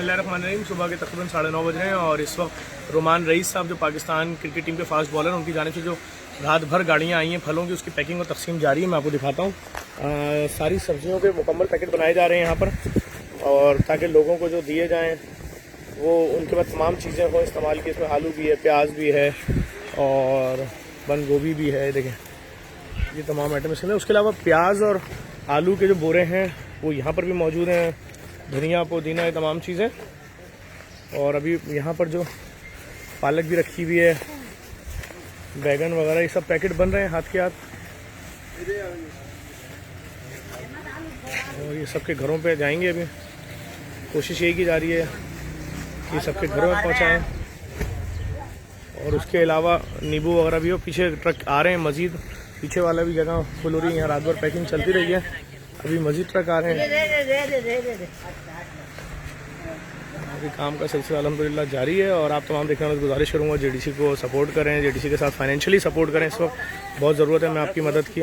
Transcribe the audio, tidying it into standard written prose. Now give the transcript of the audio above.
बिस्मिल्लाहिर्रहमानिर्रहीम। सुबह के तकरीबन 9:30 बज रहे हैं और इस वक्त रोमान रईस साहब जो पाकिस्तान क्रिकेट टीम के फास्ट बॉलर हैं, उनकी जानिब से जो रात भर गाड़ियाँ आई हैं फलों की, उसकी पैकिंग और तकसीम जारी है। मैं आपको दिखाता हूँ। सारी सब्जियों के मुकम्मल पैकेट बनाए जा रहे हैं यहाँ पर, और ताकि लोगों को जो दिए जाएँ वो उनके पास तमाम चीज़ें हों इस्तेमाल की। इसमें आलू भी है, प्याज भी है और बंद गोभी भी है। देखें ये तमाम आइटम इसमें। उसके अलावा प्याज और आलू के जो बोरे हैं वो यहाँ पर भी मौजूद हैं। धनिया, पुदीना, ये तमाम चीज़ें। और अभी यहाँ पर जो पालक भी रखी हुई है, बैगन वगैरह, ये सब पैकेट बन रहे हैं हाथ के हाथ। और ये सबके घरों पे जाएंगे। अभी कोशिश यही की जा रही है कि सबके घरों में पहुँचाएँ। और उसके अलावा नींबू वगैरह भी हो। पीछे ट्रक आ रहे हैं मज़ीद, पीछे वाला भी जगह फुल हो रही है। यहाँ रात भर पैकिंग चलती रही है, अभी मज़ीद ट्रक आ रहे हैं। अभी काम का सिलसिला अल्हम्दुलिल्लाह जारी है। और आप तमाम देखने वालों से गुजारिश करूँगा जेडीसी को सपोर्ट करें, जेडीसी के साथ फाइनेंशियली सपोर्ट करें। इस वक्त बहुत ज़रूरत है मैं आपकी मदद की।